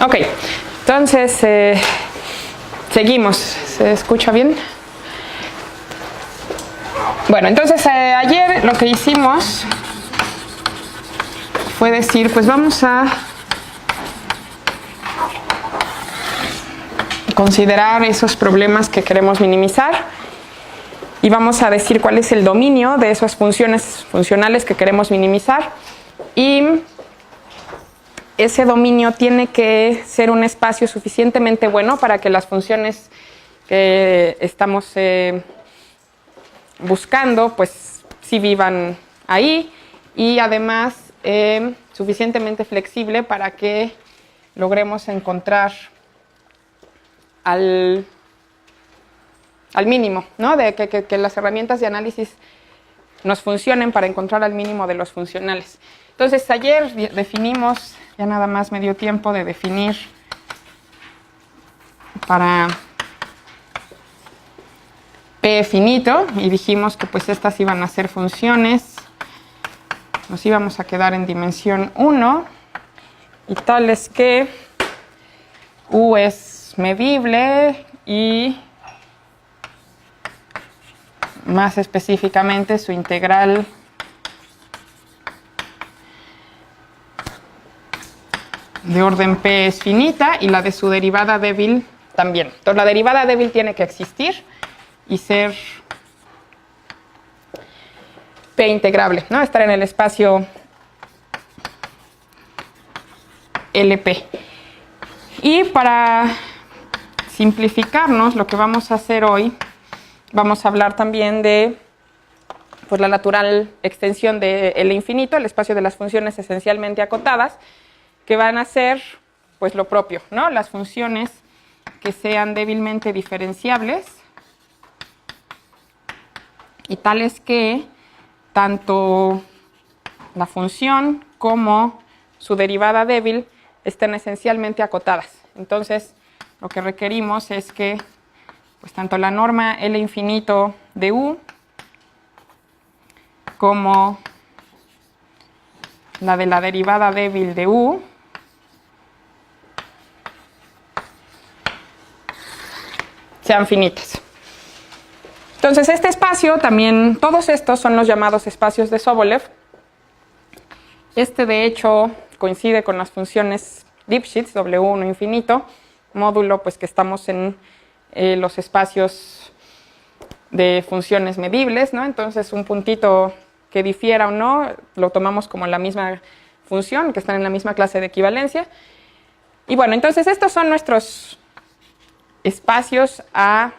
Ok, entonces seguimos. ¿Se escucha bien? Bueno, entonces ayer lo que hicimos fue decir, pues vamos a considerar esos problemas que queremos minimizar y vamos a decir cuál es el dominio de esas funciones funcionales que queremos minimizar, y ese dominio tiene que ser un espacio suficientemente bueno para que las funciones que estamos buscando pues sí vivan ahí, y además suficientemente flexible para que logremos encontrar al mínimo, ¿no? De que las herramientas de análisis nos funcionen para encontrar al mínimo de los funcionales. Entonces ayer definimos, ya nada más me dio tiempo de definir para P finito, y dijimos que pues estas iban a ser funciones, nos íbamos a quedar en dimensión 1, y tales que U es medible y más específicamente su integral de orden P es finita y la de su derivada débil también. Entonces la derivada débil tiene que existir y ser P integrable, ¿no? Estar en el espacio LP. Y para simplificarnos, lo que vamos a hacer hoy, vamos a hablar también de pues, la natural extensión de L infinito, el espacio de las funciones esencialmente acotadas, que van a ser pues, lo propio, ¿no? Las funciones que sean débilmente diferenciables y tales que tanto la función como su derivada débil estén esencialmente acotadas. Entonces, lo que requerimos es que pues, tanto la norma L infinito de U como la de la derivada débil de U sean finitas. Entonces, este espacio también, todos estos son los llamados espacios de Sobolev. Este, de hecho, coincide con las funciones Lipschitz, W1 infinito, módulo pues que estamos en los espacios de funciones medibles, ¿no? Entonces, un puntito que difiera o no, lo tomamos como la misma función, que están en la misma clase de equivalencia. Y bueno, entonces estos son nuestros espacios a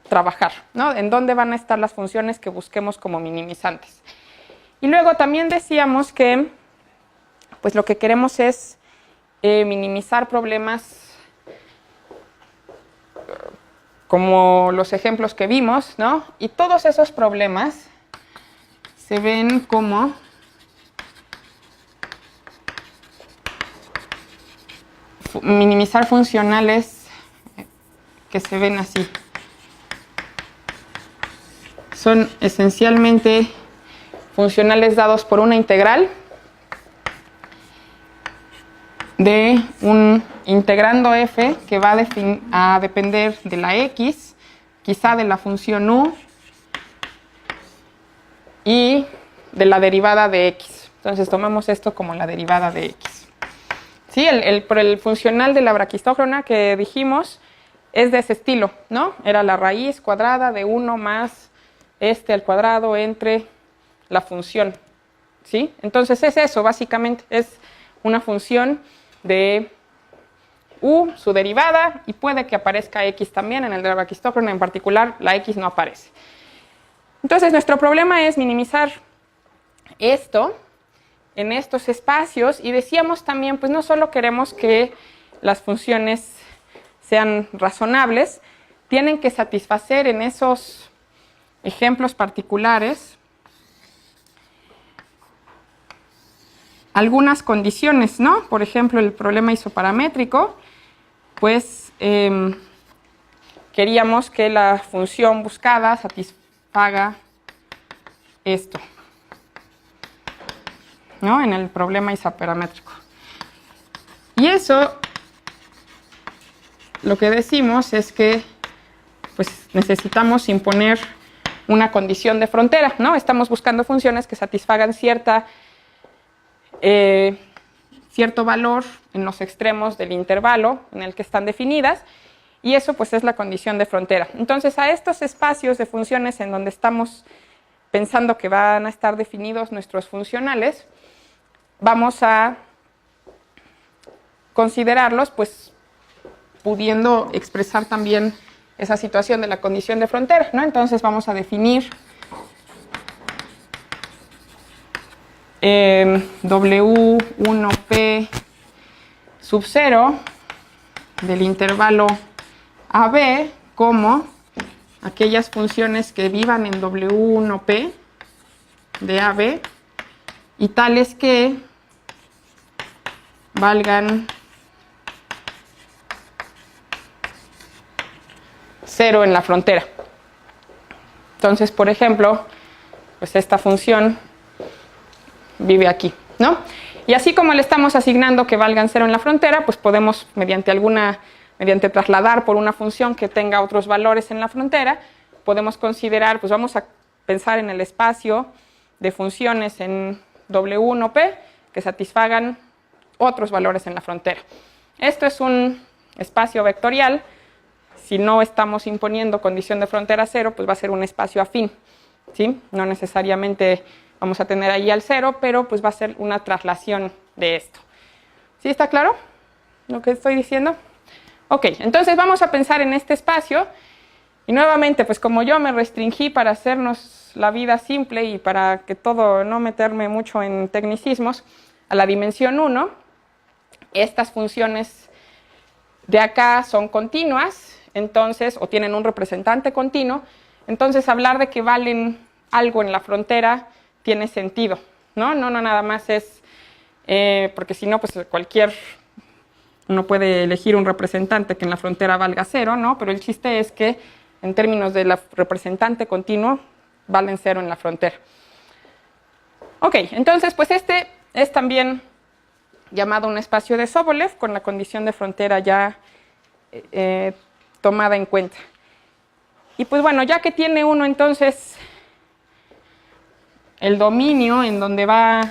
trabajar, ¿no? En dónde van a estar las funciones que busquemos como minimizantes. Y luego también decíamos que pues lo que queremos es minimizar problemas como los ejemplos que vimos, ¿no? Y todos esos problemas se ven como minimizar funcionales que se ven así. Son esencialmente funcionales dados por una integral de un integrando f que va a depender de la x, quizá de la función u y de la derivada de x. Entonces tomamos esto como la derivada de x. ¿Sí? Por el funcional de la braquistócrona que dijimos es de ese estilo, ¿no? Era la raíz cuadrada de 1 más este al cuadrado entre la función. ¿Sí? Entonces es eso, básicamente, es una función de u, su derivada, y puede que aparezca x también. En el de la braquistócrona en particular, la x no aparece. Entonces nuestro problema es minimizar esto en estos espacios, y decíamos también, pues no solo queremos que las funciones sean razonables, tienen que satisfacer en esos ejemplos particulares algunas condiciones, ¿no? Por ejemplo, el problema isoparamétrico, pues queríamos que la función buscada satisfaga esto, ¿no? En el problema isoparamétrico. Y eso, lo que decimos es que pues, necesitamos imponer una condición de frontera, ¿no? Estamos buscando funciones que satisfagan cierto valor en los extremos del intervalo en el que están definidas, y eso pues es la condición de frontera. Entonces, a estos espacios de funciones en donde estamos pensando que van a estar definidos nuestros funcionales, vamos a considerarlos pues pudiendo expresar también esa situación de la condición de frontera, ¿no? Entonces vamos a definir W1P sub 0 del intervalo AB como aquellas funciones que vivan en W1P de AB y tales que valgan 0 en la frontera. Entonces, por ejemplo, pues esta función vive aquí, ¿no? Y así como le estamos asignando que valgan 0 en la frontera, pues podemos, mediante trasladar por una función que tenga otros valores en la frontera, podemos considerar, pues vamos a pensar en el espacio de funciones en W1P que satisfagan otros valores en la frontera. Esto es un espacio vectorial. Si no estamos imponiendo condición de frontera 0, pues va a ser un espacio afín, ¿sí? No necesariamente vamos a tener ahí al 0, pero pues va a ser una traslación de esto. ¿Sí está claro lo que estoy diciendo? Ok, entonces vamos a pensar en este espacio y nuevamente, pues como yo me restringí para hacernos la vida simple y para que todo, no meterme mucho en tecnicismos, a la dimensión 1, estas funciones de acá son continuas, entonces, o tienen un representante continuo, entonces hablar de que valen algo en la frontera tiene sentido, ¿no? No nada más es, porque si no, pues uno puede elegir un representante que en la frontera valga 0, ¿no? Pero el chiste es que en términos de la representante continuo, valen 0 en la frontera. Ok, entonces, pues este es también llamado un espacio de Sobolev, con la condición de frontera ya tomada en cuenta. Y pues bueno, ya que tiene uno entonces el dominio en donde va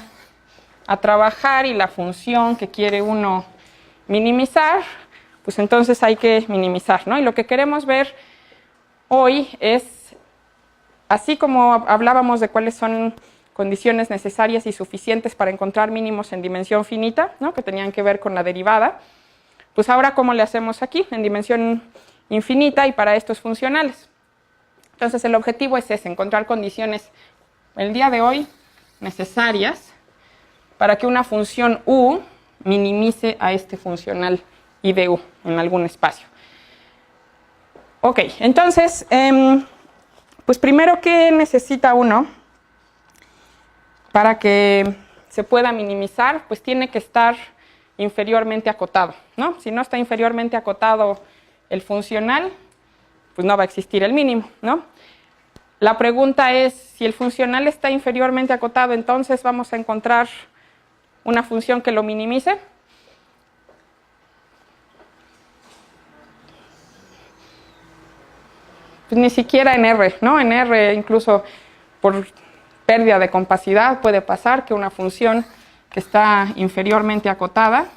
a trabajar y la función que quiere uno minimizar, pues entonces hay que minimizar, ¿no? Y lo que queremos ver hoy es, así como hablábamos de cuáles son condiciones necesarias y suficientes para encontrar mínimos en dimensión finita, ¿no? Que tenían que ver con la derivada, pues ahora cómo le hacemos aquí en dimensión infinita y para estos funcionales. Entonces el objetivo es ese, encontrar condiciones el día de hoy necesarias para que una función u minimice a este funcional I de u en algún espacio. Ok, entonces, pues primero, ¿qué necesita uno para que se pueda minimizar? Pues tiene que estar inferiormente acotado, ¿no? Si no está inferiormente acotado el funcional, pues no va a existir el mínimo, ¿no? La pregunta es, si el funcional está inferiormente acotado, entonces vamos a encontrar una función que lo minimice. Pues ni siquiera en R, ¿no? En R, incluso por pérdida de compacidad, puede pasar que una función que está inferiormente acotada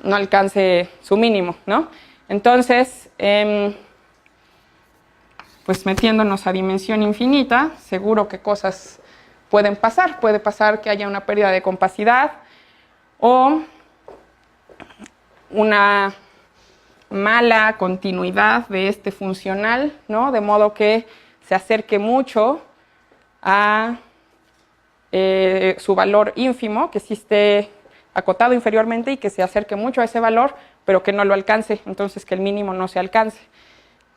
no alcance su mínimo, ¿no? Entonces, pues metiéndonos a dimensión infinita, seguro que cosas pueden pasar. Puede pasar que haya una pérdida de compacidad o una mala continuidad de este funcional, ¿no? De modo que se acerque mucho a su valor ínfimo, que sí esté acotado inferiormente y que se acerque mucho a ese valor, pero que no lo alcance, entonces que el mínimo no se alcance.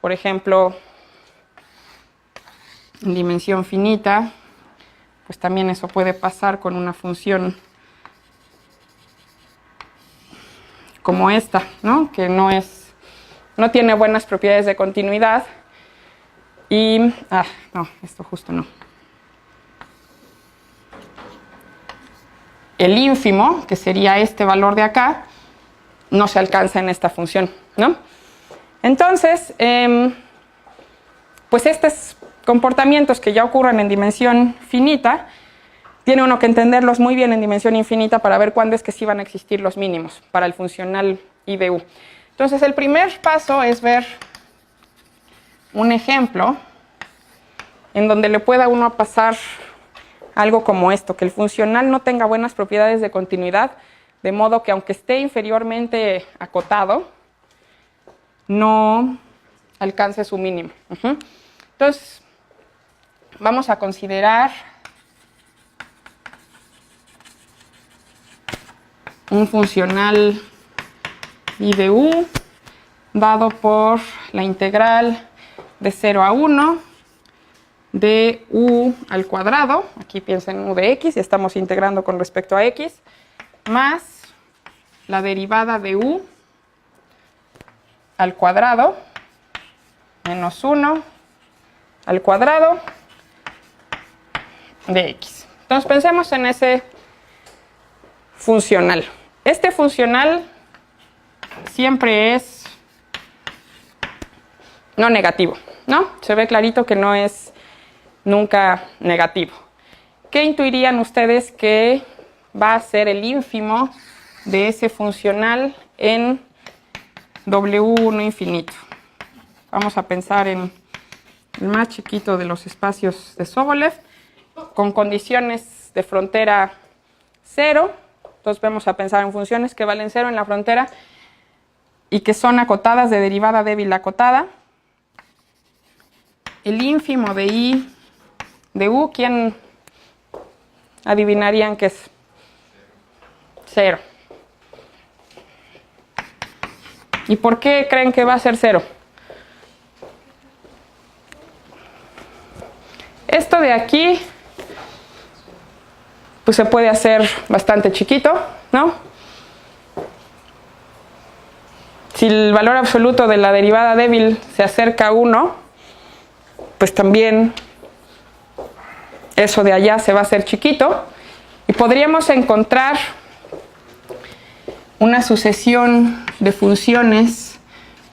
Por ejemplo, en dimensión finita, pues también eso puede pasar con una función como esta, ¿no? Que no tiene buenas propiedades de continuidad y, no, esto justo no. el ínfimo, que sería este valor de acá, no se alcanza en esta función, ¿no? Entonces, pues estos comportamientos que ya ocurren en dimensión finita, tiene uno que entenderlos muy bien en dimensión infinita para ver cuándo es que sí van a existir los mínimos para el funcional I de U. Entonces, el primer paso es ver un ejemplo en donde le pueda uno pasar algo como esto, que el funcional no tenga buenas propiedades de continuidad, de modo que aunque esté inferiormente acotado, no alcance su mínimo. Entonces, vamos a considerar un funcional I de U dado por la integral de 0 a 1 de U al cuadrado, aquí piensen en U de X, y estamos integrando con respecto a X, más la derivada de U al cuadrado menos 1 al cuadrado de X. Entonces pensemos en ese funcional. Este funcional siempre es no negativo, ¿no? Se ve clarito que no es nunca negativo. ¿Qué intuirían ustedes que va a ser el ínfimo de ese funcional en W1 infinito? Vamos a pensar en el más chiquito de los espacios de Sobolev, con condiciones de frontera 0. Entonces vamos a pensar en funciones que valen 0 en la frontera y que son acotadas de derivada débil acotada. El ínfimo de I de U, ¿quién adivinarían que es? 0. ¿Y por qué creen que va a ser 0? Esto de aquí, pues se puede hacer bastante chiquito, ¿no? Si el valor absoluto de la derivada débil se acerca a 1, pues también eso de allá se va a hacer chiquito y podríamos encontrar una sucesión de funciones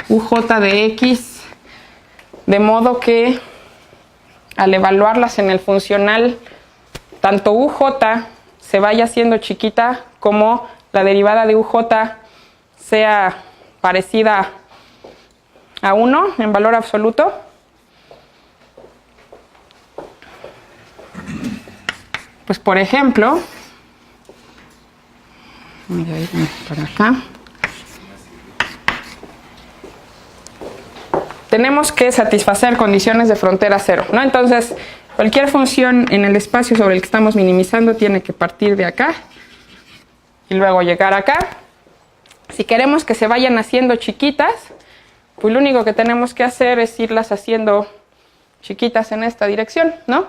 uj de x, de modo que al evaluarlas en el funcional, tanto uj se vaya haciendo chiquita como la derivada de uj sea parecida a 1 en valor absoluto. Pues por ejemplo, voy a irme para acá. Tenemos que satisfacer condiciones de frontera 0, ¿no? Entonces, cualquier función en el espacio sobre el que estamos minimizando tiene que partir de acá y luego llegar acá. Si queremos que se vayan haciendo chiquitas, pues lo único que tenemos que hacer es irlas haciendo chiquitas en esta dirección, ¿no?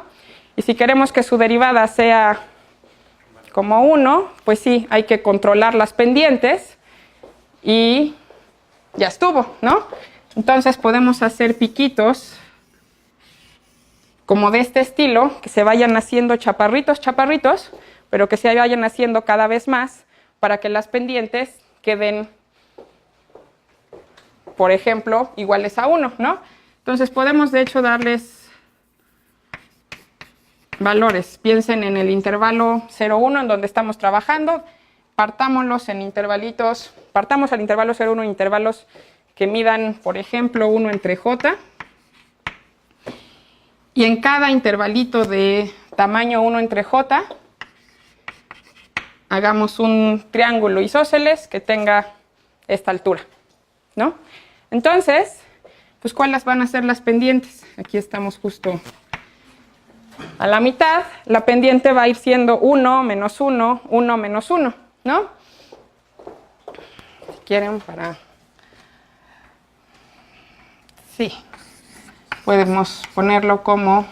Y si queremos que su derivada sea como 1, pues sí, hay que controlar las pendientes y ya estuvo, ¿no? Entonces podemos hacer piquitos como de este estilo, que se vayan haciendo chaparritos, chaparritos, pero que se vayan haciendo cada vez más para que las pendientes queden, por ejemplo, iguales a 1, ¿no? Entonces podemos de hecho darles valores. Piensen en el intervalo 0,1 en donde estamos trabajando, partámoslos en intervalitos, partamos al intervalo 0,1 en intervalos que midan, por ejemplo, 1 entre j, y en cada intervalito de tamaño 1 entre j, hagamos un triángulo isósceles que tenga esta altura, ¿no? Entonces, pues ¿cuáles van a ser las pendientes? Aquí estamos justo a la mitad. La pendiente va a ir siendo 1 menos 1, 1 menos 1, ¿no? Si quieren para... Sí, podemos ponerlo como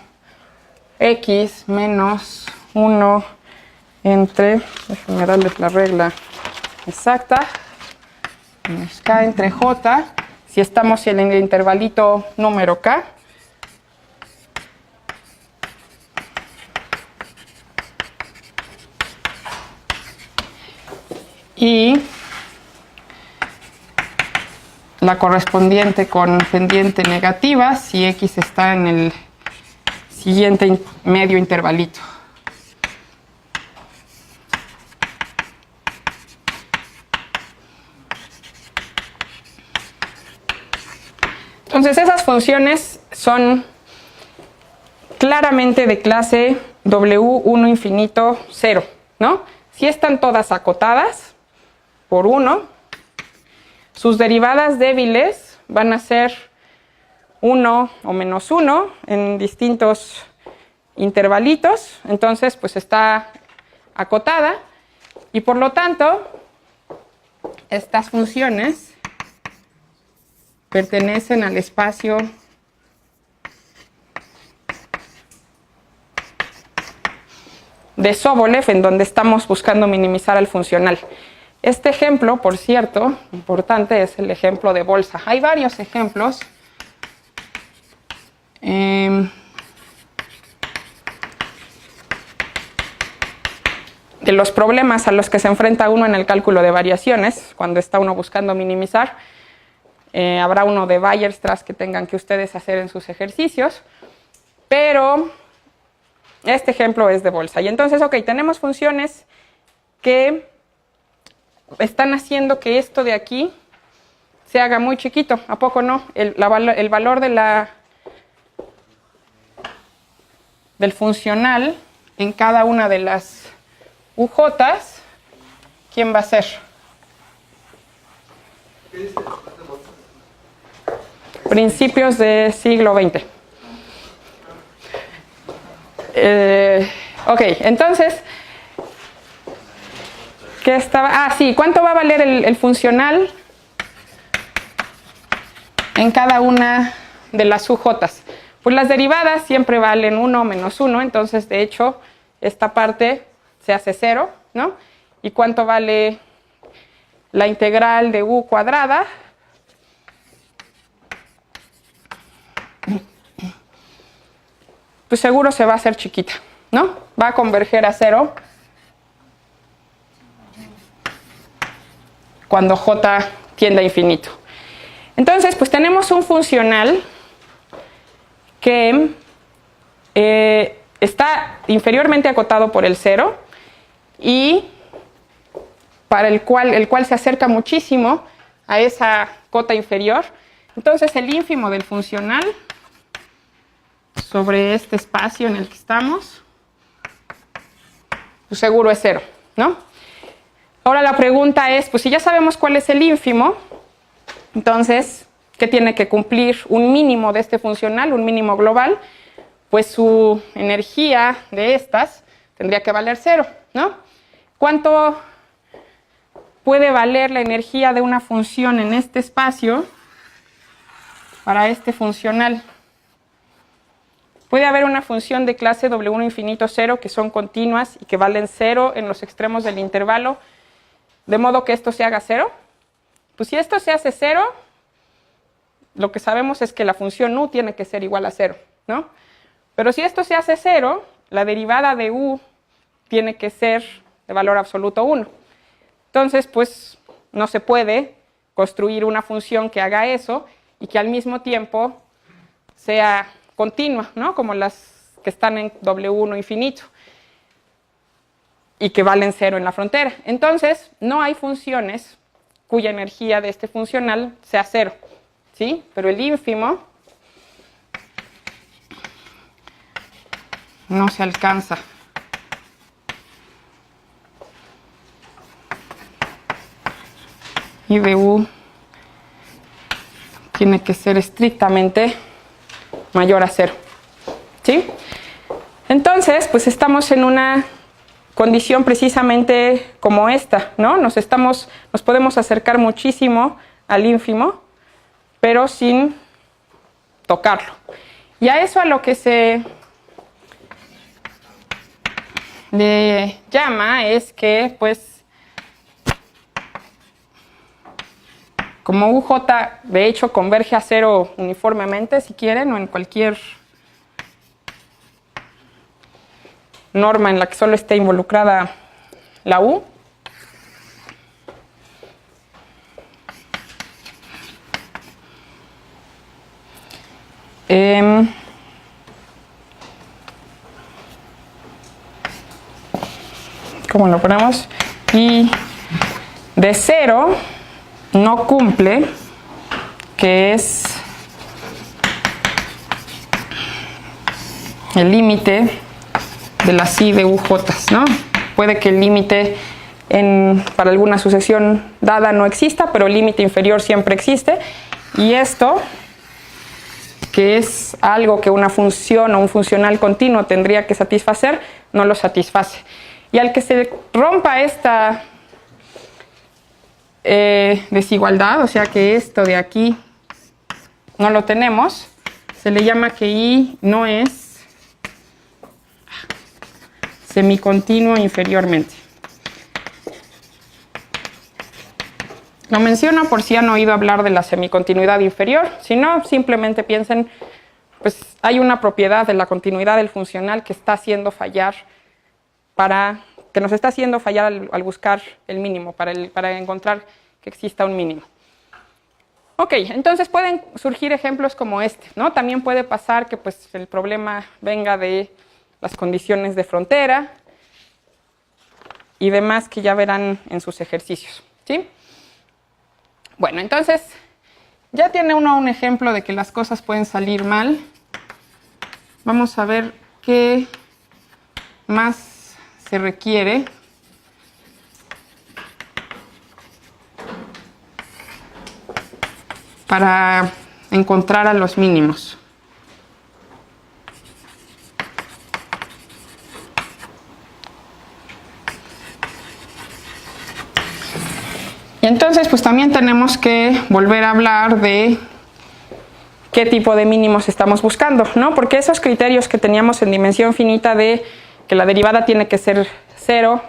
x menos 1 entre, déjenme darles la regla exacta, menos k entre j, si estamos en el intervalito número k, y la correspondiente con pendiente negativa si X está en el siguiente medio intervalito. Entonces esas funciones son claramente de clase W1 infinito 0, ¿no? Si están todas acotadas por 1, sus derivadas débiles van a ser 1 o menos 1 en distintos intervalitos, entonces pues está acotada y por lo tanto estas funciones pertenecen al espacio de Sobolev, en donde estamos buscando minimizar al funcional. Este ejemplo, por cierto, importante, es el ejemplo de bolsa. Hay varios ejemplos. De los problemas a los que se enfrenta uno en el cálculo de variaciones, cuando está uno buscando minimizar. Habrá uno de Weierstrass que tengan que ustedes hacer en sus ejercicios, pero este ejemplo es de bolsa. Y entonces, ok, tenemos funciones que están haciendo que esto de aquí se haga muy chiquito. ¿A poco no? El valor del funcional en cada una de las UJs, ¿quién va a ser? Principios del siglo XX. Ok, entonces, ¿qué estaba? Ah, sí, ¿cuánto va a valer el funcional en cada una de las UJs? Pues las derivadas siempre valen 1 menos 1, entonces de hecho esta parte se hace 0, ¿no? ¿Y cuánto vale la integral de u cuadrada? Pues seguro se va a hacer chiquita, ¿no? Va a converger a 0 cuando j tiende a infinito. Entonces, pues tenemos un funcional que está inferiormente acotado por el 0 y para el cual se acerca muchísimo a esa cota inferior. Entonces, el ínfimo del funcional sobre este espacio en el que estamos, pues seguro es 0, ¿no? Ahora la pregunta es, pues si ya sabemos cuál es el ínfimo, entonces, ¿qué tiene que cumplir un mínimo de este funcional, un mínimo global? Pues su energía de estas tendría que valer 0, ¿no? ¿Cuánto puede valer la energía de una función en este espacio para este funcional? Puede haber una función de clase W1 infinito 0 que son continuas y que valen 0 en los extremos del intervalo, de modo que esto se haga 0. Pues si esto se hace 0, lo que sabemos es que la función u tiene que ser igual a 0, ¿no? Pero si esto se hace 0, la derivada de u tiene que ser de valor absoluto 1. Entonces, pues no se puede construir una función que haga eso y que al mismo tiempo sea continua, ¿no? Como las que están en W1 infinito y que valen 0 en la frontera. Entonces, no hay funciones cuya energía de este funcional sea 0, ¿sí? Pero el ínfimo no se alcanza. Y de u tiene que ser estrictamente mayor a 0, ¿sí? Entonces, pues estamos en una condición precisamente como esta, ¿no? Nos podemos acercar muchísimo al ínfimo, pero sin tocarlo. Y a eso a lo que se le llama es que, pues, como UJ de hecho converge a 0 uniformemente, si quieren, o en cualquier norma en la que solo esté involucrada la U, ¿Cómo lo ponemos? Y de 0 no cumple, que es el límite de las I de UJ, ¿no? Puede que el límite para alguna sucesión dada no exista, pero el límite inferior siempre existe. Y esto, que es algo que una función o un funcional continuo tendría que satisfacer, no lo satisface. Y al que se rompa esta desigualdad, o sea que esto de aquí no lo tenemos, se le llama que I no es semicontinuo inferiormente. Lo menciono por si han oído hablar de la semicontinuidad inferior. Si no, simplemente piensen, pues hay una propiedad de la continuidad del funcional que está haciendo fallar que nos está haciendo fallar al buscar el mínimo, para encontrar que exista un mínimo. Ok, entonces pueden surgir ejemplos como este, ¿no? También puede pasar que pues, el problema venga de las condiciones de frontera y demás que ya verán en sus ejercicios, ¿sí? Bueno, entonces ya tiene uno un ejemplo de que las cosas pueden salir mal. Vamos a ver qué más se requiere para encontrar a los mínimos. Y entonces pues también tenemos que volver a hablar de qué tipo de mínimos estamos buscando, ¿no? Porque esos criterios que teníamos en dimensión finita de que la derivada tiene que ser 0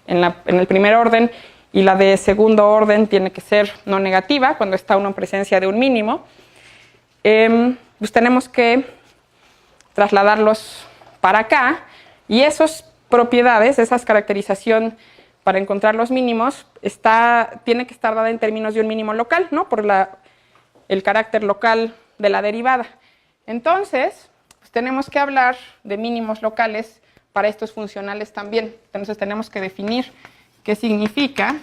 en el primer orden y la de segundo orden tiene que ser no negativa cuando está uno en presencia de un mínimo, pues tenemos que trasladarlos para acá y esas propiedades, esa caracterización para encontrar los mínimos tiene que estar dada en términos de un mínimo local, ¿no? Por el carácter local de la derivada. Entonces, pues tenemos que hablar de mínimos locales para estos funcionales también. Entonces tenemos que definir qué significa,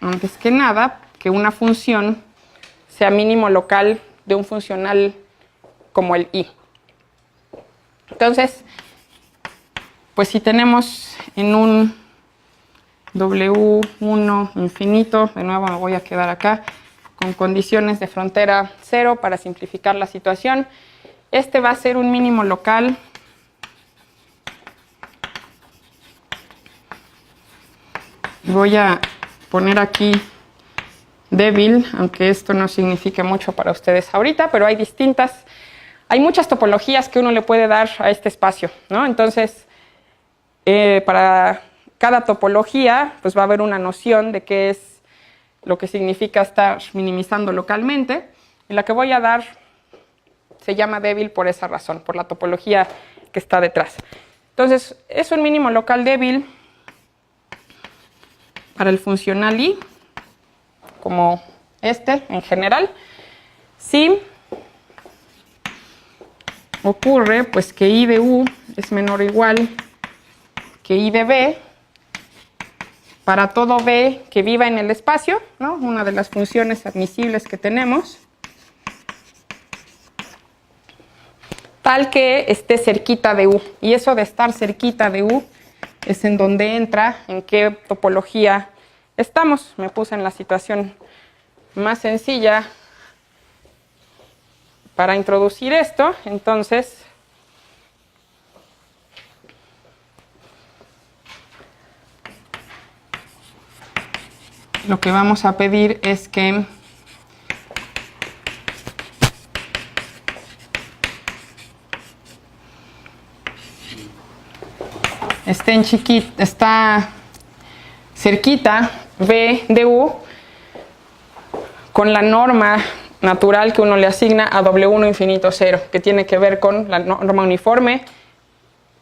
antes que nada, que una función sea mínimo local de un funcional como el I. Entonces, pues si tenemos en un W1 infinito, de nuevo me voy a quedar acá, con condiciones de frontera 0 para simplificar la situación, este va a ser un mínimo local voy a poner aquí débil, aunque esto no signifique mucho para ustedes ahorita, pero hay muchas topologías que uno le puede dar a este espacio, ¿no? Entonces, para cada topología, pues va a haber una noción de qué es lo que significa estar minimizando localmente, y la que voy a dar se llama débil por esa razón, por la topología que está detrás. Entonces, es un mínimo local débil para el funcional I, como este en general, si ocurre pues que I de U es menor o igual que I de B para todo B que viva en el espacio, ¿no? Una de las funciones admisibles que tenemos, tal que esté cerquita de U. Y eso de estar cerquita de U es en donde entra en qué topología estamos. Me puse en la situación más sencilla para introducir esto. Entonces, lo que vamos a pedir es que está cerquita B de U con la norma natural que uno le asigna a W1 infinito 0, que tiene que ver con la norma uniforme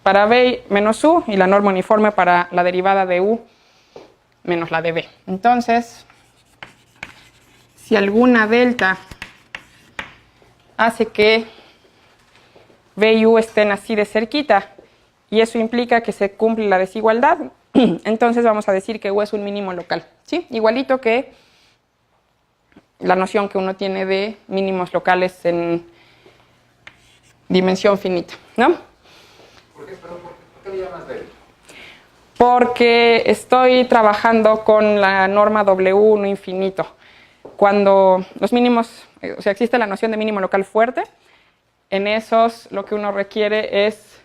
para B menos U y la norma uniforme para la derivada de U menos la de B. Entonces, si alguna delta hace que B y U estén así de cerquita, y eso implica que se cumple la desigualdad. Entonces vamos a decir que U es un mínimo local, ¿sí? Igualito que la noción que uno tiene de mínimos locales en dimensión finita, ¿no? ¿Por qué le llamas débil? Porque estoy trabajando con la norma W1 infinito. Cuando los mínimos, o sea, existe la noción de mínimo local fuerte, en esos lo que uno requiere es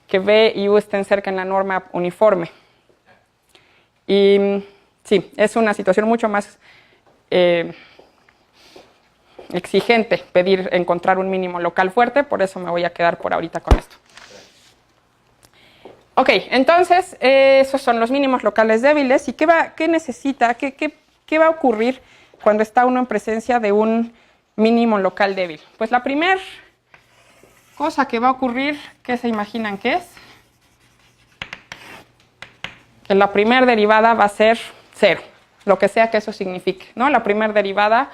que B y U estén cerca en la norma uniforme. Y sí, es una situación mucho más exigente pedir encontrar un mínimo local fuerte, por eso me voy a quedar por ahorita con esto. Ok, entonces esos son los mínimos locales débiles. ¿Y qué necesita? ¿Qué va a ocurrir cuando está uno en presencia de un mínimo local débil? Pues la primera cosa que va a ocurrir, ¿qué se imaginan que es? Que la primera derivada va a ser 0, lo que sea que eso signifique, ¿no? La primera derivada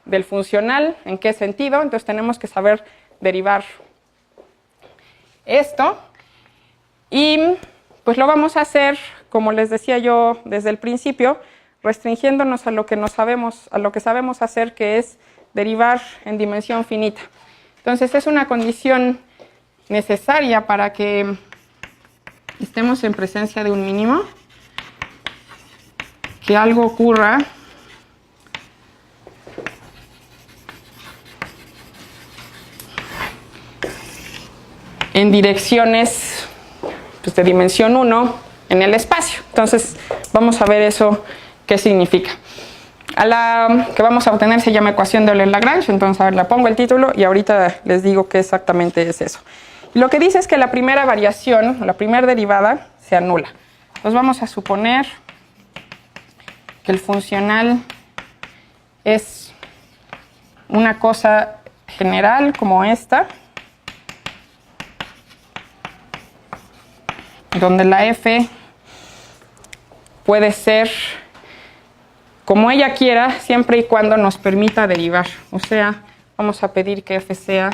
del funcional, ¿en qué sentido? Entonces tenemos que saber derivar esto. Y pues lo vamos a hacer, como les decía yo desde el principio, restringiéndonos a lo que sabemos hacer, que es derivar en dimensión finita. Entonces es una condición necesaria para que estemos en presencia de un mínimo, que algo ocurra en direcciones pues, de dimensión 1 en el espacio. Entonces vamos a ver eso qué significa. A la que vamos a obtener se llama ecuación de Euler-Lagrange. Entonces a ver, le pongo el título y ahorita les digo qué exactamente es eso. Y lo que dice es que la primera variación, la primera derivada, se anula. Entonces vamos a suponer que el funcional es una cosa general como esta, donde la f puede ser como ella quiera, siempre y cuando nos permita derivar. O sea, vamos a pedir que f sea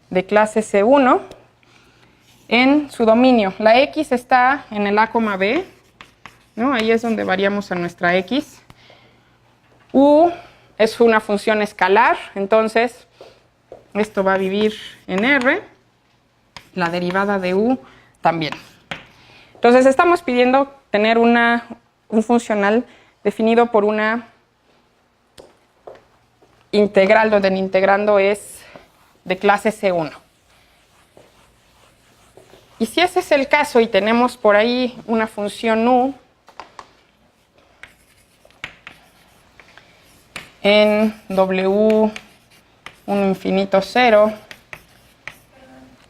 de clase C1 en su dominio. La x está en el A, B, ¿no? Ahí es donde variamos a nuestra x. U es una función escalar, entonces esto va a vivir en R, la derivada de U también. Entonces estamos pidiendo tener un funcional definido por una integral, donde el integrando es de clase C1. Y si ese es el caso y tenemos por ahí una función U en W1 infinito 0,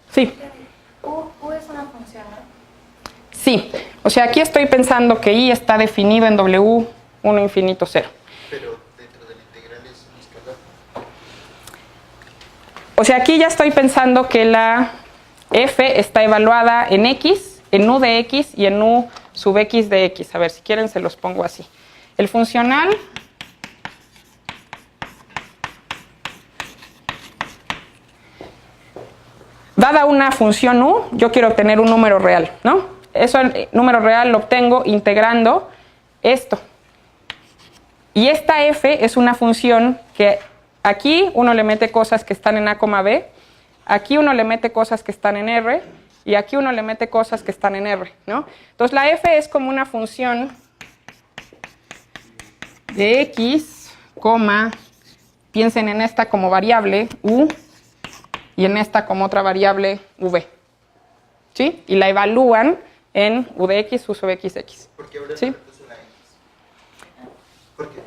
sí. U es una función, ¿no? Sí, o sea, aquí estoy pensando que I está definido en W1 infinito 0. Pero dentro de la integral es un escalar. O sea, aquí ya estoy pensando que la f está evaluada en x, en u de x y en u sub x de x. A ver, si quieren se los pongo así. El funcional dada una función u, yo quiero obtener un número real, ¿no? Eso, el número real lo obtengo integrando esto. Y esta f es una función que aquí uno le mete cosas que están en A, B, aquí uno le mete cosas que están en R, y aquí uno le mete cosas que están en R, ¿no? Entonces la f es como una función de x, piensen en esta como variable u, y en esta como otra variable v, ¿sí? Y la evalúan en u de x, u sub x, x. Porque ahora ¿sí? la x. ¿Por qué?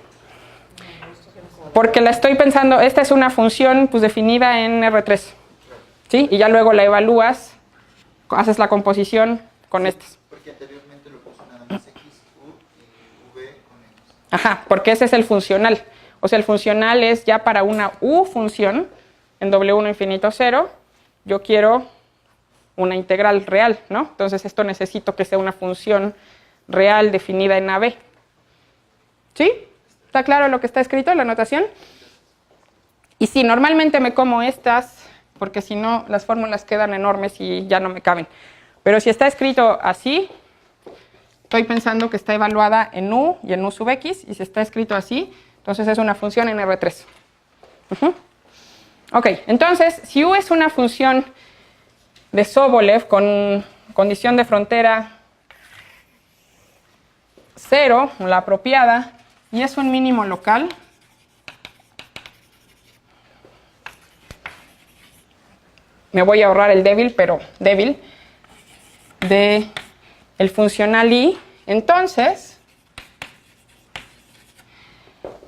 Porque la estoy pensando, esta es una función pues definida en R3, ¿sí? Y ya luego la evalúas, haces la composición con estas. Porque anteriormente lo puso nada más x, u y v con x. Ajá, porque ese es el funcional. O sea, el funcional es ya para una u función en W1 infinito 0, yo quiero una integral real, ¿no? Entonces esto necesito que sea una función real definida en AB. ¿Sí? ¿Está claro lo que está escrito en la notación? Y sí, normalmente me como estas, porque si no las fórmulas quedan enormes y ya no me caben. Pero si está escrito así, estoy pensando que está evaluada en U y en U sub X, y si está escrito así, entonces es una función en R3. Ok, entonces, si U es una función de Sobolev con condición de frontera 0, la apropiada, y es un mínimo local, me voy a ahorrar el débil, pero débil, de el funcional I, entonces,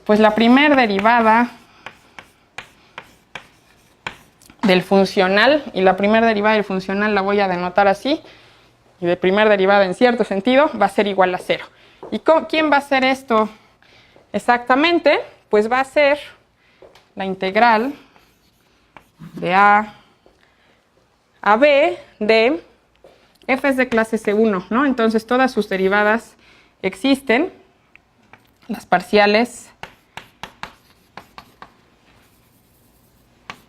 pues la primer derivada del funcional, y la primera derivada del funcional la voy a denotar así, y de primera derivada en cierto sentido va a ser igual a 0. ¿Y quién va a hacer esto exactamente? Pues va a ser la integral de A a B de f es de clase C1, ¿no? Entonces todas sus derivadas existen, las parciales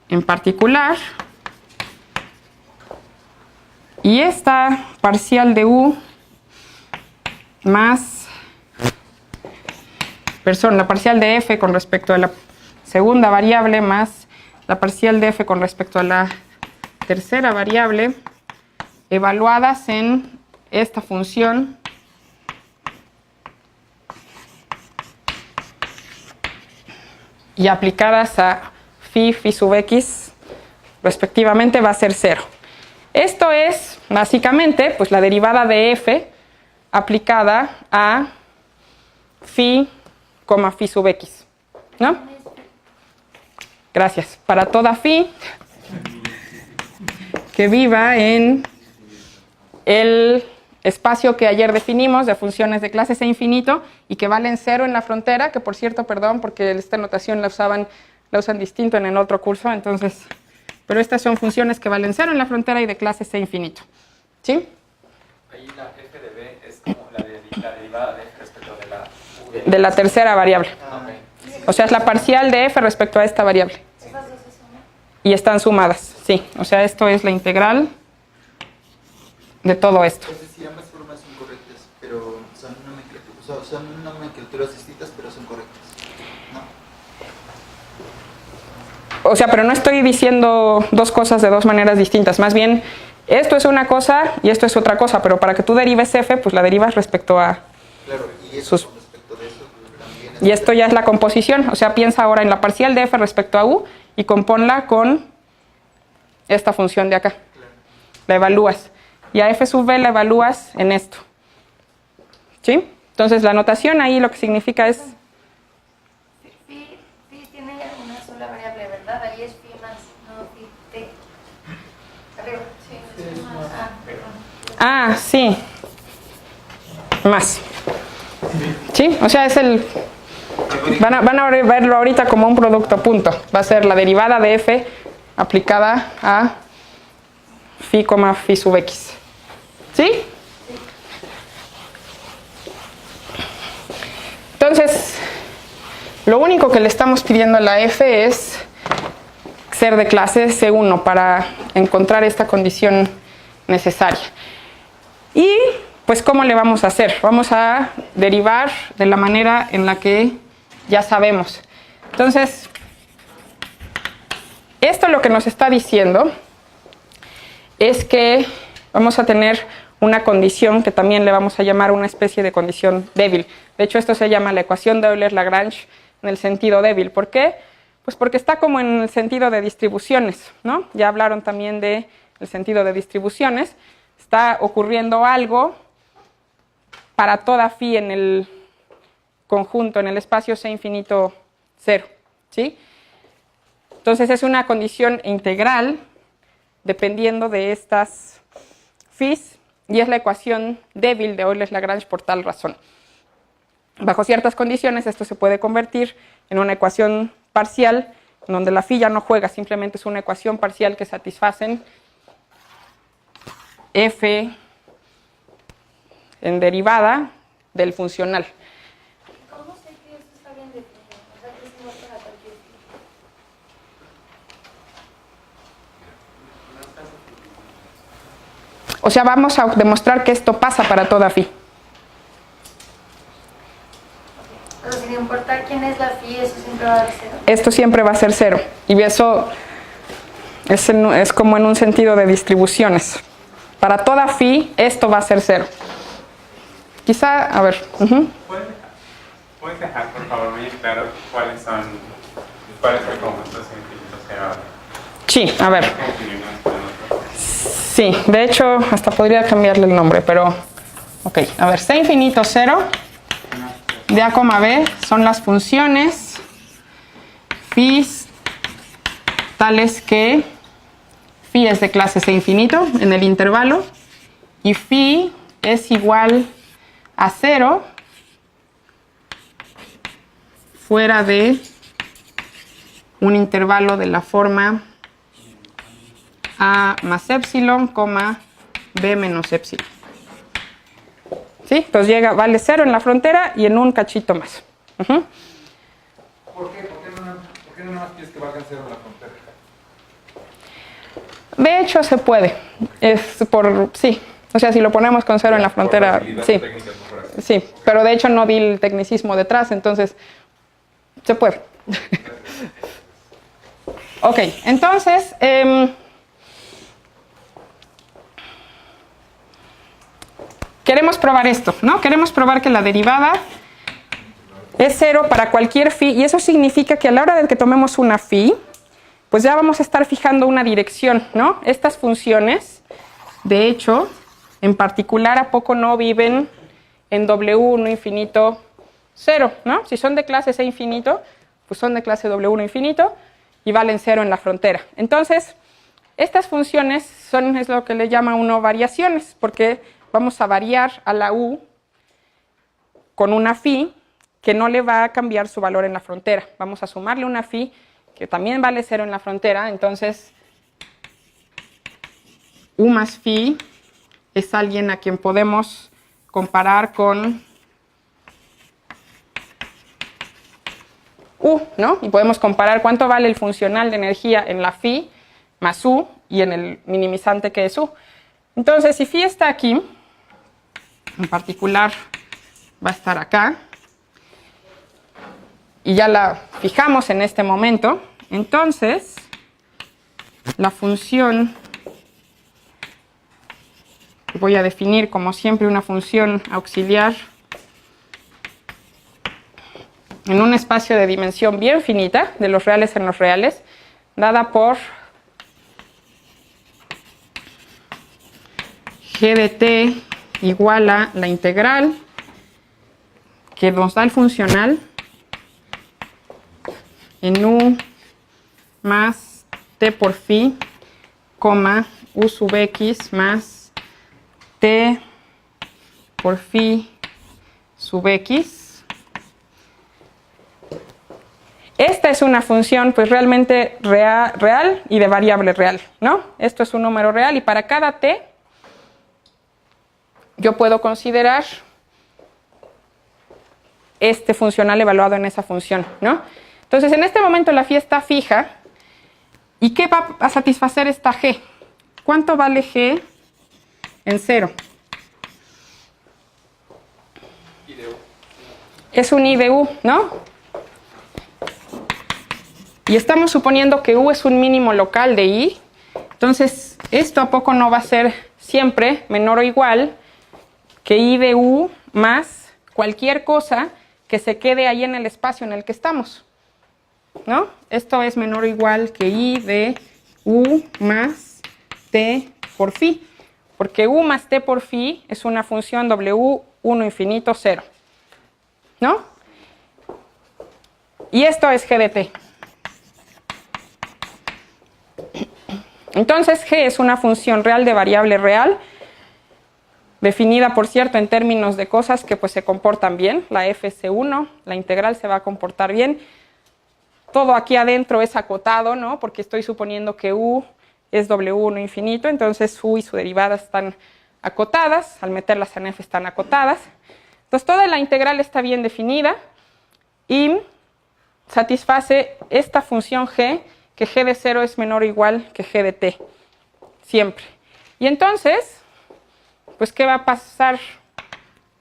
en particular, y esta parcial de U más, la parcial de f con respecto a la segunda variable más la parcial de f con respecto a la tercera variable, evaluadas en esta función y aplicadas a phi sub x respectivamente, va a ser 0. Esto es básicamente pues la derivada de f aplicada a phi, phi sub x, ¿no? Gracias. Para toda phi que viva en el espacio que ayer definimos de funciones de clase C infinito y que valen 0 en la frontera, que por cierto, perdón, porque esta notación la usan distinto en el otro curso, entonces, pero estas son funciones que valen 0 en la frontera y de clase C infinito. ¿Sí? Ahí la f de b es como la derivada de f respecto de la u de la tercera variable. Okay. O sea, es la parcial de f respecto a esta variable. Y están sumadas, sí. O sea, esto es la integral de todo esto. Es decir, ambas formas son correctas, pero son nomenclaturas distintas, pero son correctas, ¿no? O sea, pero no estoy diciendo dos cosas de dos maneras distintas. Más bien, esto es una cosa y esto es otra cosa, pero para que tú derives f, pues la derivas respecto a Claro, y eso con respecto de eso también es... Y esto ya es la composición. O sea, piensa ahora en la parcial de f respecto a u y compónla con esta función de acá. Claro. La evalúas. Y a f sub b la evalúas en esto. ¿Sí? Entonces la notación ahí lo que significa es... Phi tiene una sola variable, ¿verdad? Ahí es phi más, no phi t. Arriba, sí, es más. Ah, perdón. Ah, sí. Más. ¿Sí? O sea, es el... Van a verlo ahorita como un producto, punto. Va a ser la derivada de f aplicada a phi, phi sub x. ¿Sí? Entonces, lo único que le estamos pidiendo a la f es ser de clase C1 para encontrar esta condición necesaria. Y, pues, ¿cómo le vamos a hacer? Vamos a derivar de la manera en la que ya sabemos. Entonces, esto lo que nos está diciendo es que vamos a tener una condición que también le vamos a llamar una especie de condición débil. De hecho, esto se llama la ecuación de Euler-Lagrange en el sentido débil. ¿Por qué? Pues porque está como en el sentido de distribuciones, ¿no? Ya hablaron también del sentido de distribuciones. Está ocurriendo algo para toda phi en el conjunto, en el espacio C infinito 0, ¿sí? Entonces es una condición integral dependiendo de estas phis y es la ecuación débil de Euler-Lagrange por tal razón. Bajo ciertas condiciones esto se puede convertir en una ecuación parcial en donde la phi ya no juega, simplemente es una ecuación parcial que satisfacen f en derivada del funcional. ¿Cómo sé que eso está bien definido? O sea, que es igual para cualquier phi. O sea, vamos a demostrar que esto pasa para toda phi. Pero sin importar quién es la phi, eso siempre va a dar 0. Esto siempre va a ser 0. Y eso es como en un sentido de distribuciones. Para toda phi, esto va a ser 0. Quizá, a ver. ¿Puedes dejar, por favor, muy claro cuál es el conjunto científico que ahora? Sí, a ver. Sí, de hecho, hasta podría cambiarle el nombre, pero... Ok, a ver, C infinito 0, de A, B, son las funciones phi tales que phi es de clase C infinito en el intervalo y phi es igual a 0 fuera de un intervalo de la forma A más epsilon, B menos epsilon. ¿Sí? Entonces vale 0 en la frontera y en un cachito más. ¿Por qué no nada más quieres que valgan 0 en la frontera? De hecho, se puede. Sí. O sea, si lo ponemos con 0 en la frontera, sí. Sí, pero de hecho no di el tecnicismo detrás, entonces se puede. Ok, entonces... queremos probar esto, ¿no? Queremos probar que la derivada es 0 para cualquier phi, y eso significa que a la hora de que tomemos una phi, pues ya vamos a estar fijando una dirección, ¿no? Estas funciones, de hecho, en particular, ¿a poco no viven en W1 infinito 0, ¿no? Si son de clase C infinito, pues son de clase W1 infinito y valen 0 en la frontera. Entonces, estas funciones es lo que le llama uno variaciones, porque vamos a variar a la U con una phi que no le va a cambiar su valor en la frontera. Vamos a sumarle una phi que también vale 0 en la frontera, entonces U más phi es alguien a quien podemos comparar con U, ¿no? Y podemos comparar cuánto vale el funcional de energía en la phi más U y en el minimizante que es U. Entonces, si phi está aquí, en particular va a estar acá, y ya la fijamos en este momento, entonces la función que voy a definir como siempre una función auxiliar en un espacio de dimensión bien finita, de los reales en los reales, dada por g de t igual a la integral que nos da el funcional en U más t por phi, U sub x más t por phi sub x. Esta es una función pues realmente real y de variable real, ¿no? Esto es un número real y para cada t yo puedo considerar este funcional evaluado en esa función, ¿no? Entonces, en este momento la phi está fija. ¿Y qué va a satisfacer esta g? ¿Cuánto vale g en 0? Es un I de U, ¿no? Y estamos suponiendo que U es un mínimo local de I. Entonces, esto a poco no va a ser siempre menor o igual que I de U más cualquier cosa que se quede ahí en el espacio en el que estamos, ¿no? Esto es menor o igual que I de U más T por phi, porque U más T por phi es una función W1 infinito 0, ¿no? Y esto es G de T. Entonces, G es una función real de variable real, definida, por cierto, en términos de cosas que pues se comportan bien. La f es C1, la integral se va a comportar bien. Todo aquí adentro es acotado, ¿no? Porque estoy suponiendo que U es W1 infinito, entonces U y su derivada están acotadas. Al meterlas en F están acotadas. Entonces, toda la integral está bien definida y satisface esta función G, que G de 0 es menor o igual que G de T, siempre. Y entonces, pues ¿qué va a pasar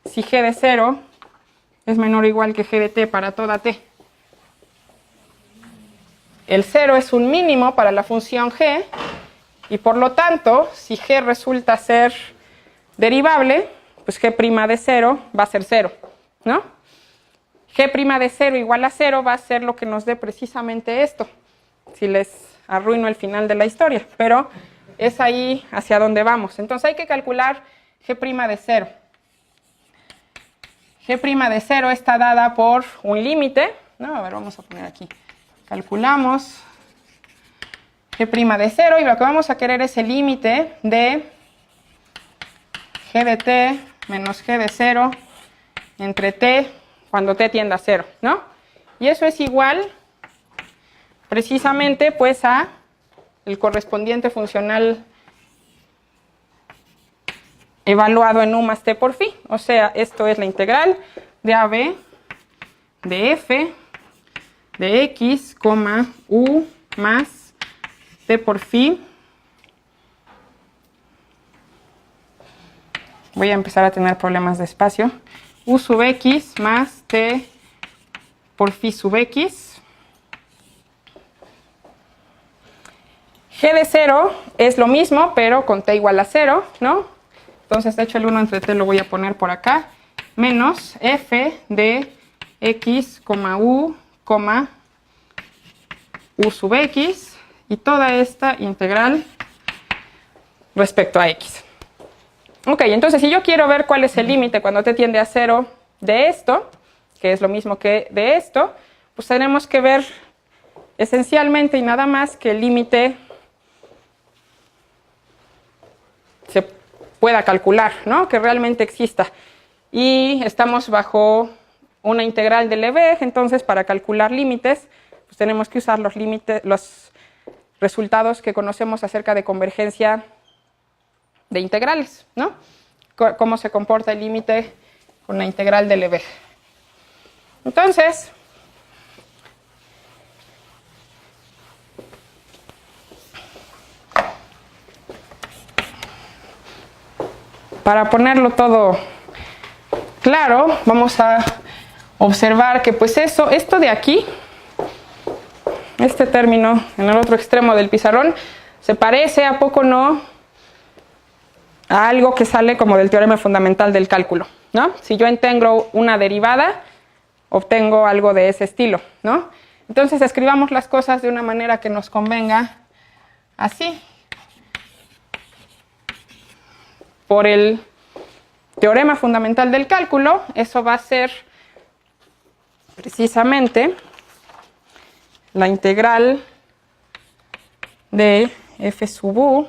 si g de 0 es menor o igual que g de t para toda t? El 0 es un mínimo para la función g y por lo tanto, si g resulta ser derivable, pues g' de 0 va a ser 0, ¿no? G' de 0 igual a 0 va a ser lo que nos dé precisamente esto, si les arruino el final de la historia, pero es ahí hacia donde vamos. Entonces hay que calcular g' de 0. G' de 0 está dada por un límite, ¿no? A ver, vamos a poner aquí. Calculamos g' de 0 y lo que vamos a querer es el límite de g de t menos g de 0 entre t cuando t tiende a 0, ¿no? Y eso es igual precisamente pues a el correspondiente funcional evaluado en u más t por phi. O sea, esto es la integral de AB de f de x, u más t por phi. Voy a empezar a tener problemas de espacio. U sub x más t por phi sub x. G de 0 es lo mismo, pero con t igual a 0, ¿no? Entonces, de hecho, el 1 entre t lo voy a poner por acá. Menos f de x, u sub x. Y toda esta integral respecto a x. Ok, entonces si yo quiero ver cuál es el límite cuando t tiende a 0 de esto, que es lo mismo que de esto, pues tenemos que ver esencialmente y nada más que el límite se pueda calcular, ¿no? Que realmente exista. Y estamos bajo una integral de Lebesgue, entonces para calcular límites, pues tenemos que usar los límites, los resultados que conocemos acerca de convergencia de integrales, ¿no? Cómo se comporta el límite con la integral de Lebesgue. Entonces, para ponerlo todo claro, vamos a observar que pues esto de aquí, este término en el otro extremo del pizarrón, se parece, ¿a poco no?, a algo que sale como del teorema fundamental del cálculo, ¿no? Si yo integro una derivada, obtengo algo de ese estilo, ¿no? Entonces escribamos las cosas de una manera que nos convenga así. Por el teorema fundamental del cálculo, eso va a ser precisamente la integral de f sub u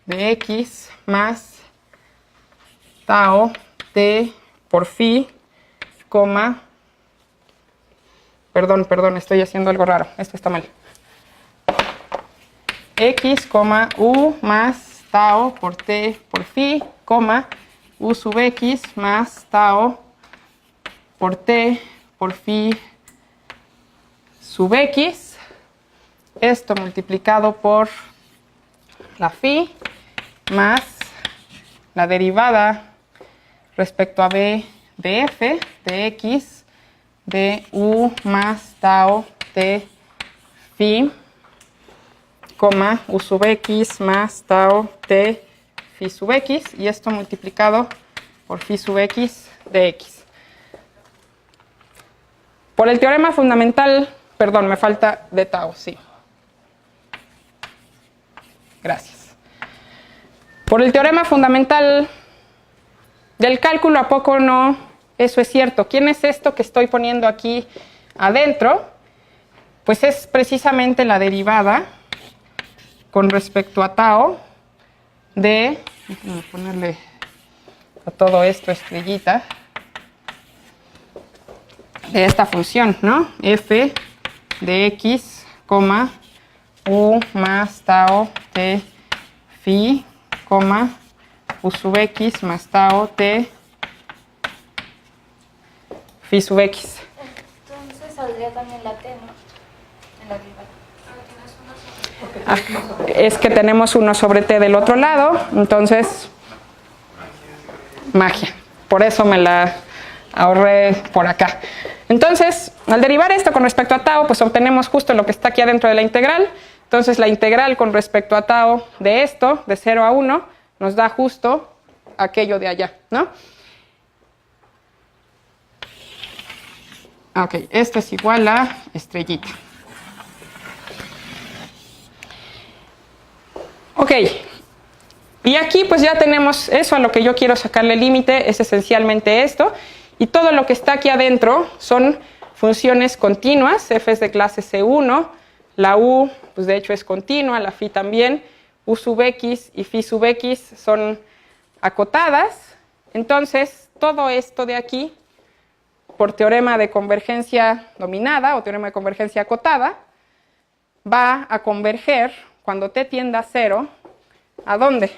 de x más tau t por phi, perdón, estoy haciendo algo raro, esto está mal. X, u más tau por t por phi, u sub x más tau por t por phi sub x, esto multiplicado por la phi más la derivada respecto a b de f de x de u más tau t phi, u sub x más tau t phi sub x, y esto multiplicado por phi sub x de x. Por el teorema fundamental, perdón, me falta de tau, sí. Gracias. Por el teorema fundamental del cálculo, ¿a poco no? Eso es cierto. ¿Quién es esto que estoy poniendo aquí adentro? Pues es precisamente la derivada con respecto a tau de, déjenme ponerle a todo esto estrellita, de esta función, ¿no? F de x, u más tau t phi, u sub x más tau t phi sub x. Entonces saldría también la t, ¿no? En la derivada. Es que tenemos 1 sobre t del otro lado, entonces Magia. Por eso me la ahorré por acá. Entonces, al derivar esto con respecto a tau, pues obtenemos justo lo que está aquí adentro de la integral. Entonces, la integral con respecto a tau de esto, de 0 a 1, nos da justo aquello de allá, ¿no? Ok, esto es igual a estrellita. Ok, y aquí pues ya tenemos eso a lo que yo quiero sacarle límite, es esencialmente esto. Y todo lo que está aquí adentro son funciones continuas, f es de clase C1, la u pues de hecho es continua, la phi también, u sub x y phi sub x son acotadas. Entonces todo esto de aquí, por teorema de convergencia dominada o teorema de convergencia acotada, va a converger cuando t tienda a 0, ¿a dónde?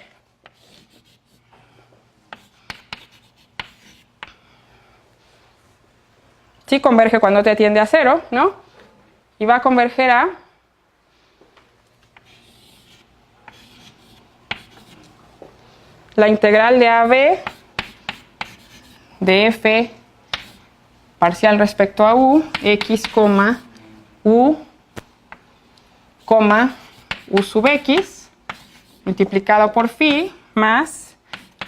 Sí converge cuando t tiende a 0, ¿no? Y va a converger a la integral de AB de f parcial respecto a u, x, u, u sub x, multiplicado por phi, más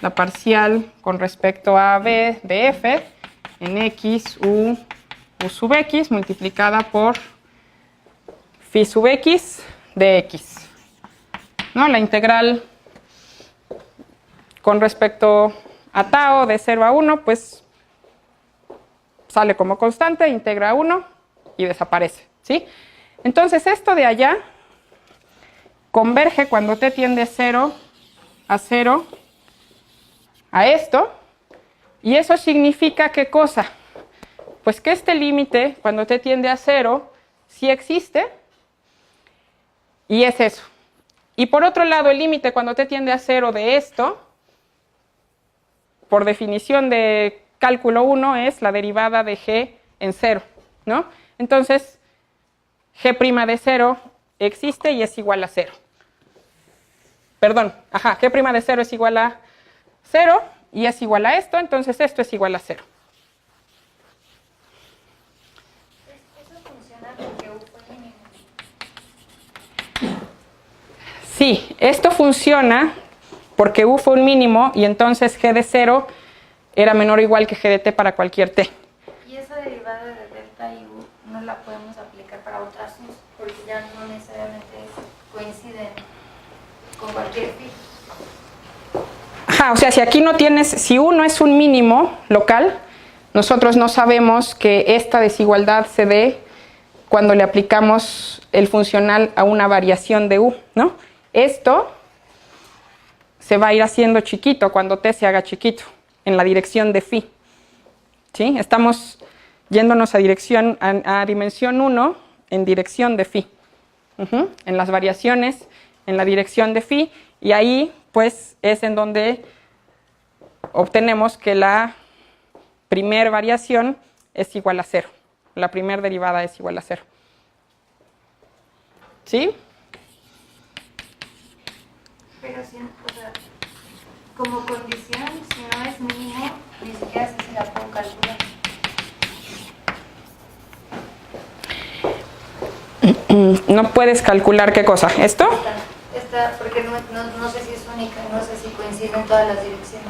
la parcial con respecto a b de f en x, u sub x, multiplicada por phi sub x de x. ¿No? La integral con respecto a tau de 0 a 1, pues sale como constante, integra a 1 y desaparece, ¿sí? Entonces esto de allá converge cuando t tiende 0 a 0 a esto, y eso significa ¿qué cosa? Pues que este límite cuando t tiende a 0 sí existe, y es eso. Y por otro lado, el límite cuando t tiende a 0 de esto, por definición de cálculo 1, es la derivada de g en 0, ¿no? Entonces, g' de 0 existe y es igual a 0. Perdón, g' de 0 es igual a 0 y es igual a esto, entonces esto es igual a 0. ¿Eso funciona porque u fue mínimo? Sí, esto funciona porque u fue un mínimo y entonces g de 0 era menor o igual que g de t para cualquier t. Y esa derivada de delta y u no la podemos aplicar para otras u, porque ya no necesariamente coinciden con cualquier phi. O sea, si aquí no tienes, si u no es un mínimo local, nosotros no sabemos que esta desigualdad se dé cuando le aplicamos el funcional a una variación de u, ¿no? Esto se va a ir haciendo chiquito cuando t se haga chiquito, en la dirección de phi. ¿Sí? Estamos yéndonos a dimensión 1 en dirección de phi. En las variaciones en la dirección de phi, y ahí pues es en donde obtenemos que la primer variación es igual a 0. La primer derivada es igual a 0. ¿Sí? Pero si, o sea, como condición, si no es mínimo, ni siquiera sé si la puedo calcular. No puedes calcular qué cosa. ¿Esto? Esta, porque no sé si es única, no sé si coinciden todas las direcciones.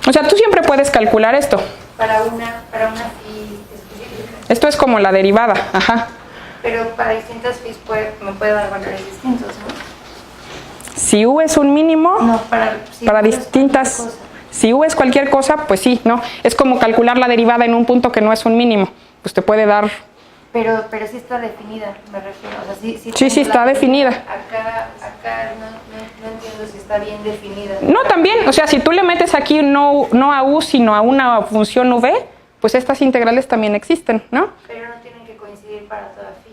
O sea, tú siempre puedes calcular esto. Para una phi específica. Esto es como la derivada, Pero para distintas phis me puede dar valores distintos, ¿no? Si u es un mínimo, No, para distintas... Si u es cualquier cosa, pues sí, ¿no? Es como calcular la derivada en un punto que no es un mínimo. Pues te puede dar... Pero sí está definida, me refiero. O sea, sí está definida. Acá no entiendo si está bien definida. No, también, o sea, si tú le metes aquí no a u, sino a una función v, pues estas integrales también existen, ¿no? Pero no tienen que coincidir para toda phi.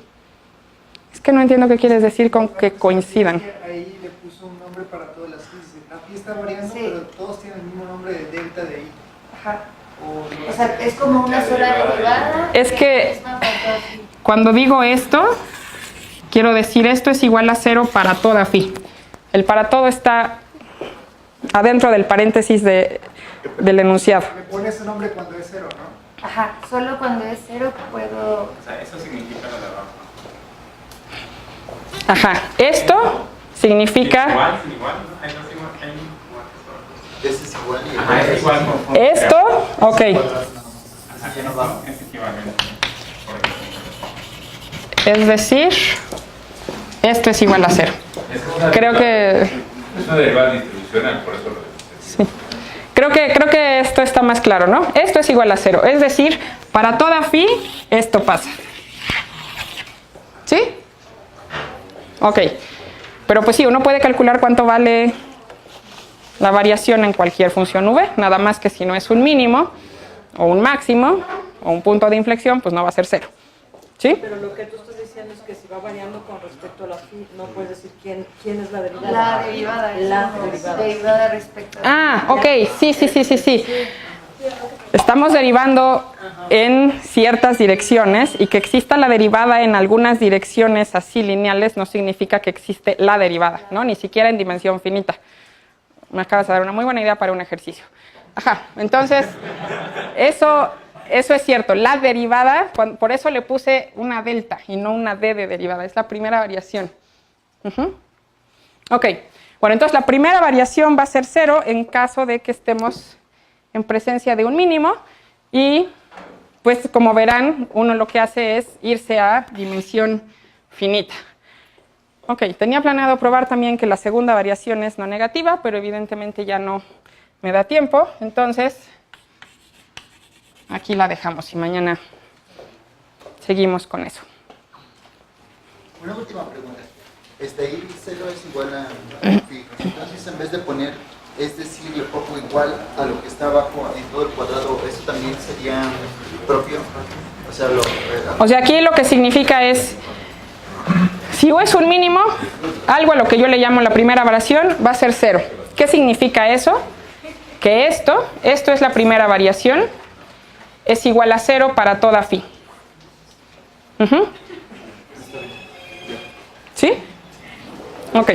Es que no entiendo qué quieres decir con que coincidan. Ahí le puso un nombre para todas las phis. La phi está variando, Sí. pero todos tienen el mismo nombre de delta de i. Ajá. O sea, es como una sola derivada. Es que misma para toda phi. cuando digo esto, quiero decir esto es igual a 0 para toda phi. El para todo está adentro del paréntesis del enunciado. Le pones ese nombre cuando es 0, ¿no? Ajá, solo cuando es 0 puedo... O sea, eso significa lo de abajo. Ajá, esto significa... Igual, ¿no? Hay dos igual, hay igual. Ese es igual y Ajá, es igual. Esto, ok. Ajá, ya no va. es equivalente. Es decir, esto es igual a 0. Creo que... Es una derivada distribucional, por eso lo decía. Sí. Creo que esto está más claro, ¿no? Esto es igual a 0. Es decir, para toda phi, esto pasa. ¿Sí? Ok. Pero pues sí, uno puede calcular cuánto vale la variación en cualquier función v. Nada más que si no es un mínimo, o un máximo, o un punto de inflexión, pues no va a ser 0. ¿Sí? Pero lo que tú estás diciendo es que si va variando con respecto a la phi, no puedes decir quién es la derivada. La derivada. La derivada respecto a... Ah, ok. Sí. Estamos derivando en ciertas direcciones y que exista la derivada en algunas direcciones así lineales no significa que existe la derivada, ¿no? Ni siquiera en dimensión finita. Me acabas de dar una muy buena idea para un ejercicio. Ajá, entonces, eso es cierto. La derivada, por eso le puse una delta y no una d de derivada. Es la primera variación. Ok, bueno, entonces la primera variación va a ser 0 en caso de que estemos en presencia de un mínimo y pues como verán uno lo que hace es irse a dimensión finita. Ok, tenía planeado probar también que la segunda variación es no negativa, pero evidentemente ya no me da tiempo, entonces aquí la dejamos y mañana seguimos con eso. Una última pregunta. Ahí 0 es igual a phi. Entonces, en vez de poner, es decir, le pongo igual a lo que está abajo en todo el cuadrado, ¿eso también sería propio? O sea, aquí lo que significa es, si U es un mínimo, algo a lo que yo le llamo la primera variación va a ser 0. ¿Qué significa eso? Que esto es la primera variación, es igual a 0 para toda phi. ¿Sí? Ok.